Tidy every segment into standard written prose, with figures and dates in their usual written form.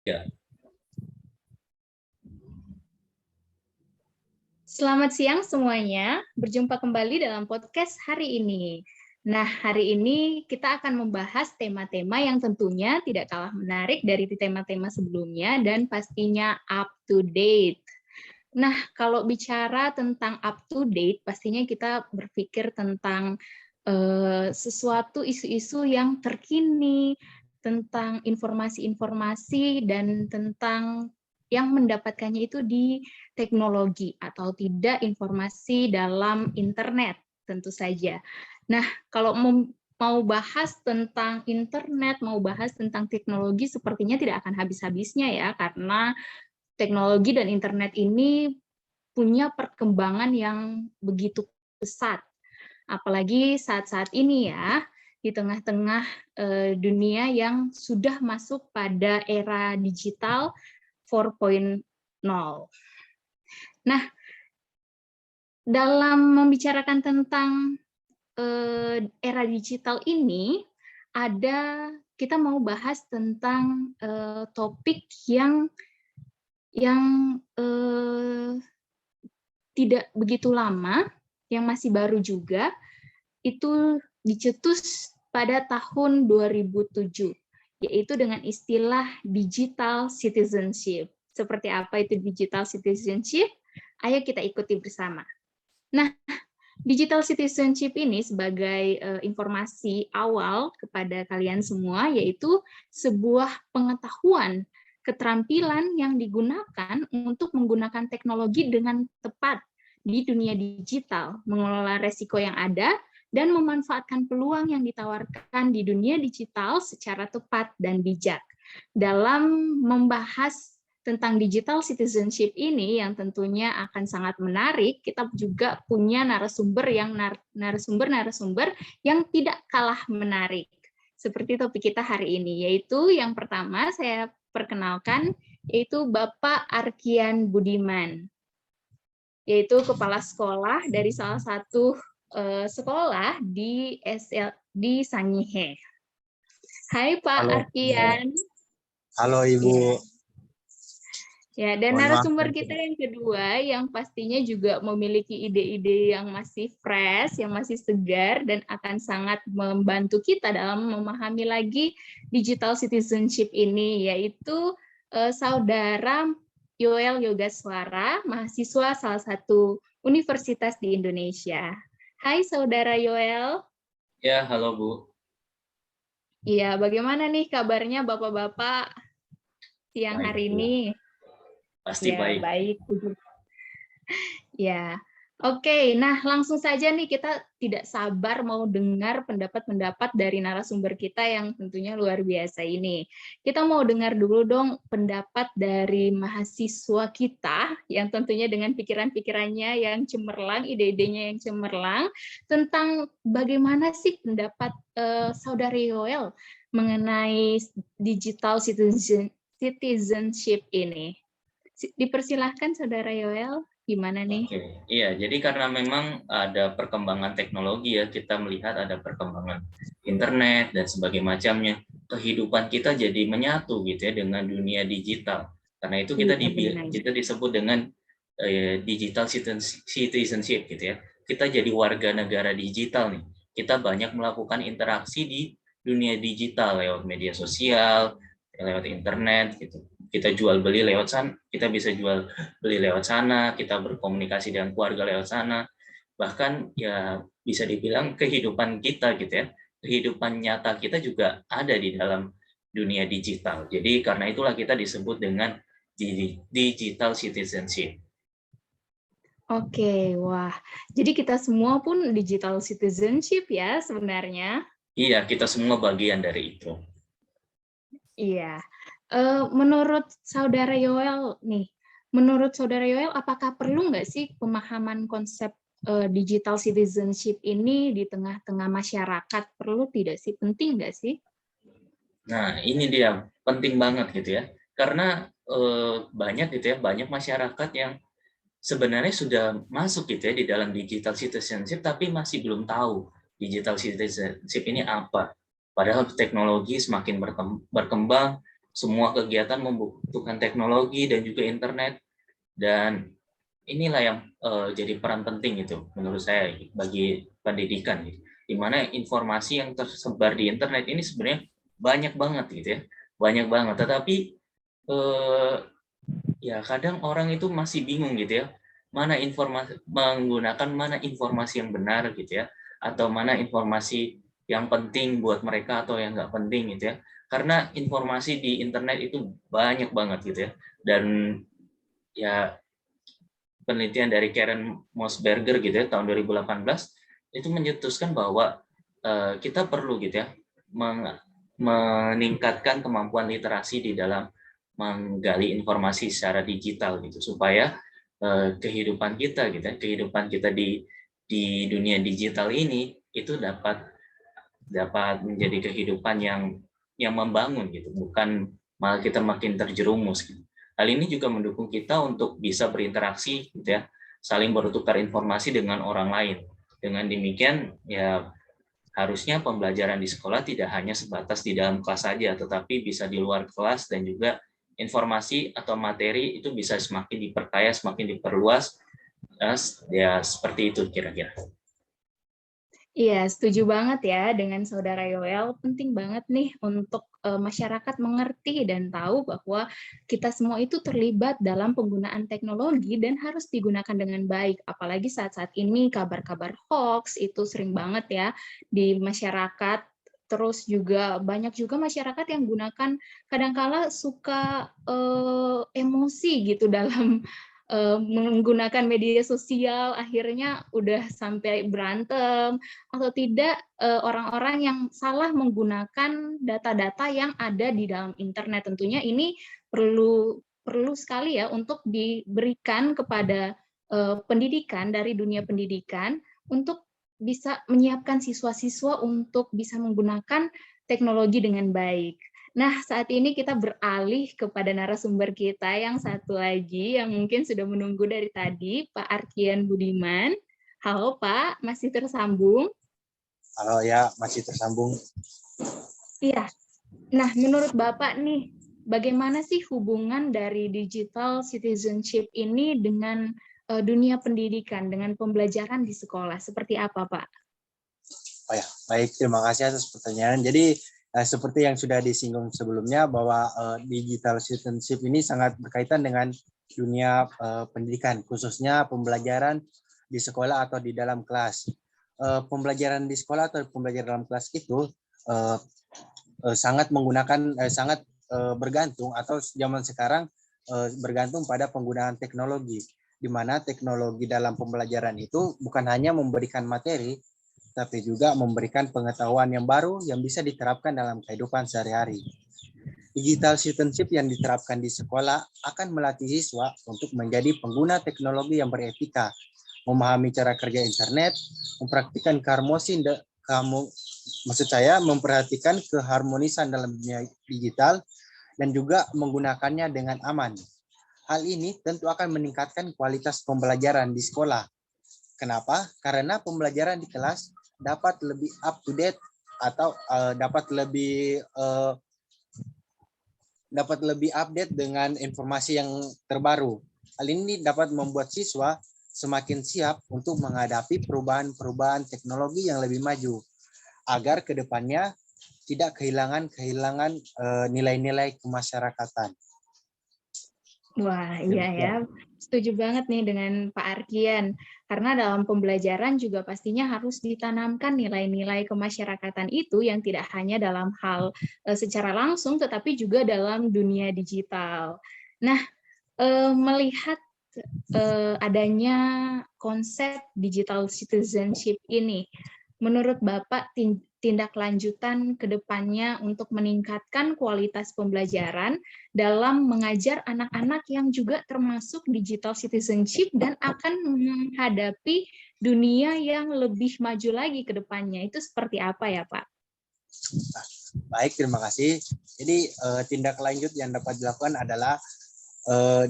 Ya, Selamat siang semuanya, berjumpa kembali dalam podcast hari ini. Nah, hari ini kita akan membahas tema-tema yang tentunya tidak kalah menarik dari tema-tema sebelumnya dan pastinya up to date. Nah, kalau bicara tentang up to date, pastinya kita berpikir tentang sesuatu isu-isu yang terkini, tentang informasi-informasi, dan tentang yang mendapatkannya itu di teknologi atau tidak informasi dalam internet, tentu saja. Nah, kalau mau bahas tentang internet, mau bahas tentang teknologi, sepertinya tidak akan habis-habisnya ya, karena teknologi dan internet ini punya perkembangan yang begitu pesat. Apalagi saat-saat ini ya, di tengah-tengah dunia yang sudah masuk pada era digital 4.0. Nah, dalam membicarakan tentang era digital ini, kita mau bahas tentang topik yang tidak begitu lama, yang masih baru juga, itu dicetus pada tahun 2007, yaitu dengan istilah digital citizenship. Seperti apa itu digital citizenship? Ayo kita ikuti bersama. Nah, digital citizenship ini sebagai informasi awal kepada kalian semua, yaitu sebuah pengetahuan, keterampilan yang digunakan untuk menggunakan teknologi dengan tepat di dunia digital, mengelola resiko yang ada, dan memanfaatkan peluang yang ditawarkan di dunia digital secara tepat dan bijak. Dalam membahas tentang digital citizenship ini yang tentunya akan sangat menarik, kita juga punya narasumber yang tidak kalah menarik. Seperti topik kita hari ini, yaitu yang pertama saya perkenalkan, yaitu Bapak Arkian Budiman, yaitu kepala sekolah dari salah satu sekolah di Sangihe. Hai Pak Halo. Arkian. Halo Ibu. Ya, dan Mohon maaf. narasumber kita yang kedua yang pastinya juga memiliki ide-ide yang masih fresh, yang masih segar, dan akan sangat membantu kita dalam memahami lagi digital citizenship ini, yaitu Saudara Yoel Yogaswara, mahasiswa salah satu universitas di Indonesia. Hai Saudara Yoel. ya, halo Bu. Iya, bagaimana nih kabarnya Bapak-Bapak siang Baik, hari Bu. ini? Pasti Ya, baik. baik. Ya, oke. Nah, langsung saja nih kita tidak sabar mau dengar pendapat-pendapat dari narasumber kita yang tentunya luar biasa ini. Kita mau dengar dulu dong pendapat dari mahasiswa kita yang tentunya dengan pikiran-pikirannya yang cemerlang, ide-idenya yang cemerlang, tentang bagaimana sih pendapat Saudari Yoel mengenai digital citizenship ini. Dipersilahkan Saudara Yoel. Gimana nih? Oke, iya. Jadi karena memang ada perkembangan teknologi ya, kita melihat ada perkembangan internet dan sebagainya macamnya. Kehidupan kita jadi menyatu gitu ya dengan dunia digital. Karena itu kita disebut dengan digital citizenship gitu ya. Kita jadi warga negara digital nih. Kita banyak melakukan interaksi di dunia digital lewat media sosial, lewat internet gitu. Kita jual beli lewat sana, kita bisa jual beli lewat sana, kita berkomunikasi dengan keluarga lewat sana, bahkan ya bisa dibilang kehidupan kita gitu ya, kehidupan nyata kita juga ada di dalam dunia digital. Jadi karena itulah kita disebut dengan digital citizenship. Oke, wah. Jadi kita semua pun digital citizenship ya sebenarnya. Iya, kita semua bagian dari itu. Iya. Menurut Saudara Yoel nih, apakah perlu nggak sih pemahaman konsep digital citizenship ini di tengah-tengah masyarakat? Perlu tidak sih? Penting nggak sih? Nah, ini dia penting banget gitu ya, karena banyak gitu ya, banyak masyarakat yang sebenarnya sudah masuk gitu ya di dalam digital citizenship, tapi masih belum tahu digital citizenship ini apa. Padahal teknologi semakin berkembang, semua kegiatan membutuhkan teknologi dan juga internet, dan inilah yang jadi peran penting itu menurut saya bagi pendidikan, gitu. Di mana informasi yang tersebar di internet ini sebenarnya banyak banget gitu ya, banyak banget. Tetapi ya kadang orang itu masih bingung gitu ya, mana informasi menggunakan mana informasi yang benar gitu ya, atau mana informasi yang penting buat mereka atau yang nggak penting gitu ya. Karena informasi di internet itu banyak banget gitu ya, dan ya penelitian dari Karen Mosberger gitu ya tahun 2018 itu menyetuskan bahwa kita perlu gitu ya meningkatkan kemampuan literasi di dalam menggali informasi secara digital gitu, supaya kehidupan kita gitu ya, kehidupan kita di dunia digital ini itu dapat menjadi kehidupan yang membangun gitu, bukan malah kita makin terjerumus gitu. Hal ini juga mendukung kita untuk bisa berinteraksi gitu ya, saling bertukar informasi dengan orang lain. Dengan demikian ya harusnya pembelajaran di sekolah tidak hanya sebatas di dalam kelas saja, tetapi bisa di luar kelas, dan juga informasi atau materi itu bisa semakin diperkaya, semakin diperluas. Ya seperti itu kira-kira. Iya, setuju banget ya dengan Saudara Yoel. Penting banget nih untuk masyarakat mengerti dan tahu bahwa kita semua itu terlibat dalam penggunaan teknologi dan harus digunakan dengan baik. Apalagi saat-saat ini kabar-kabar hoax itu sering banget ya di masyarakat. Terus juga banyak juga masyarakat yang gunakan kadangkala suka emosi gitu dalam menggunakan media sosial, akhirnya udah sampai berantem, atau tidak orang-orang yang salah menggunakan data-data yang ada di dalam internet. Tentunya ini perlu sekali ya untuk diberikan kepada pendidikan dari dunia pendidikan untuk bisa menyiapkan siswa-siswa untuk bisa menggunakan teknologi dengan baik. Nah, saat ini kita beralih kepada narasumber kita yang satu lagi yang mungkin sudah menunggu dari tadi, Pak Arkian Budiman. Halo Pak, masih tersambung? Halo ya, masih tersambung. Iya. Nah, menurut Bapak nih, bagaimana sih hubungan dari digital citizenship ini dengan dunia pendidikan, dengan pembelajaran di sekolah? Seperti apa, Pak? Oh ya, baik, terima kasih atas pertanyaan. Jadi seperti yang sudah disinggung sebelumnya bahwa digital citizenship ini sangat berkaitan dengan dunia pendidikan, khususnya pembelajaran di sekolah atau di dalam kelas. Pembelajaran di sekolah atau pembelajaran dalam kelas itu sangat menggunakan sangat bergantung, atau zaman sekarang bergantung pada penggunaan teknologi, di mana teknologi dalam pembelajaran itu bukan hanya memberikan materi, tapi juga memberikan pengetahuan yang baru yang bisa diterapkan dalam kehidupan sehari-hari. Digital citizenship yang diterapkan di sekolah akan melatih siswa untuk menjadi pengguna teknologi yang beretika, memahami cara kerja internet, mempraktikkan memperhatikan keharmonisan dalam dunia digital, dan juga menggunakannya dengan aman. Hal ini tentu akan meningkatkan kualitas pembelajaran di sekolah. Kenapa? Karena pembelajaran di kelas dapat lebih up to date, atau dapat lebih update dengan informasi yang terbaru. Hal ini dapat membuat siswa semakin siap untuk menghadapi perubahan-perubahan teknologi yang lebih maju, agar kedepannya tidak kehilangan nilai-nilai kemasyarakatan. Wah, iya ya. Setuju banget nih dengan Pak Arkian. Karena dalam pembelajaran juga pastinya harus ditanamkan nilai-nilai kemasyarakatan itu yang tidak hanya dalam hal secara langsung, tetapi juga dalam dunia digital. Nah, melihat adanya konsep digital citizenship ini, menurut Bapak tindak lanjutan ke depannya untuk meningkatkan kualitas pembelajaran dalam mengajar anak-anak yang juga termasuk digital citizenship dan akan menghadapi dunia yang lebih maju lagi ke depannya, itu seperti apa ya Pak? Baik, terima kasih. Jadi tindak lanjut yang dapat dilakukan adalah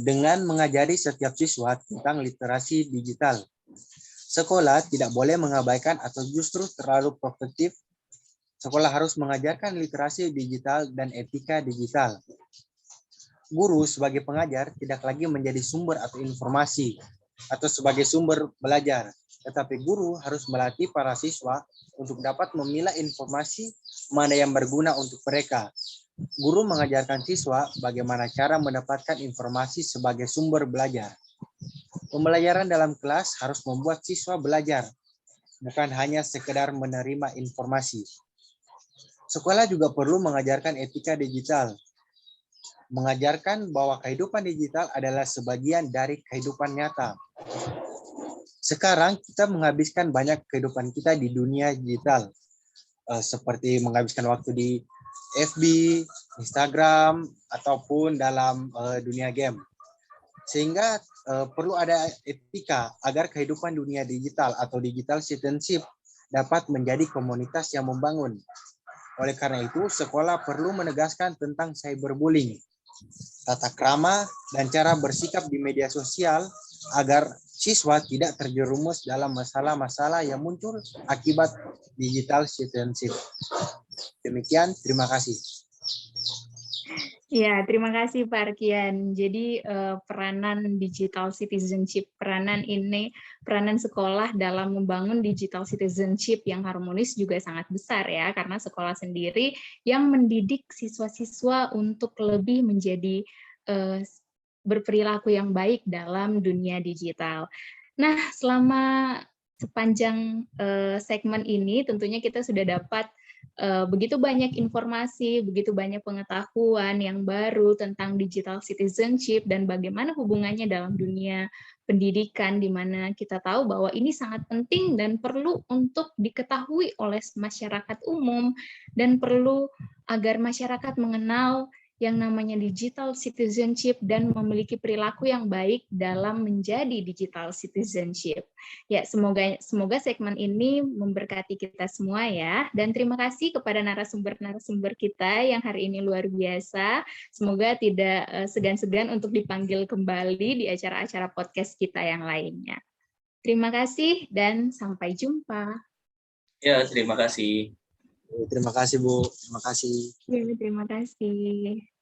dengan mengajari setiap siswa tentang literasi digital. Sekolah tidak boleh mengabaikan atau justru terlalu protektif. Sekolah harus mengajarkan literasi digital dan etika digital. guru sebagai pengajar tidak lagi menjadi sumber atau informasi atau sebagai sumber belajar, tetapi guru harus melatih para siswa untuk dapat memilah informasi mana yang berguna untuk mereka. Guru mengajarkan siswa bagaimana cara mendapatkan informasi sebagai sumber belajar. Pembelajaran dalam kelas harus membuat siswa belajar, bukan hanya sekedar menerima informasi. Sekolah juga perlu mengajarkan etika digital, mengajarkan bahwa kehidupan digital adalah sebagian dari kehidupan nyata. Sekarang kita menghabiskan banyak kehidupan kita di dunia digital, seperti menghabiskan waktu di FB, Instagram, ataupun dalam dunia game. Sehingga perlu ada etika agar kehidupan dunia digital atau digital citizenship dapat menjadi komunitas yang membangun. Oleh karena itu, sekolah perlu menegaskan tentang cyberbullying, tata krama, dan cara bersikap di media sosial agar siswa tidak terjerumus dalam masalah-masalah yang muncul akibat digital citizenship. Demikian, terima kasih. Ya, terima kasih Pak Arkian. Jadi peranan digital citizenship, peranan sekolah dalam membangun digital citizenship yang harmonis juga sangat besar ya, karena sekolah sendiri yang mendidik siswa-siswa untuk lebih menjadi berperilaku yang baik dalam dunia digital. Nah, sepanjang segmen ini tentunya kita sudah dapat begitu banyak informasi, begitu banyak pengetahuan yang baru tentang digital citizenship dan bagaimana hubungannya dalam dunia pendidikan, di mana kita tahu bahwa ini sangat penting dan perlu untuk diketahui oleh masyarakat umum dan perlu agar masyarakat mengenal yang namanya digital citizenship dan memiliki perilaku yang baik dalam menjadi digital citizenship. Ya, semoga segmen ini memberkati kita semua ya. Dan terima kasih kepada narasumber-narasumber kita yang hari ini luar biasa. Semoga tidak segan-segan untuk dipanggil kembali di acara-acara podcast kita yang lainnya. Terima kasih dan sampai jumpa. Ya, terima kasih. Terima kasih Bu. Terima kasih. Ya, terima kasih.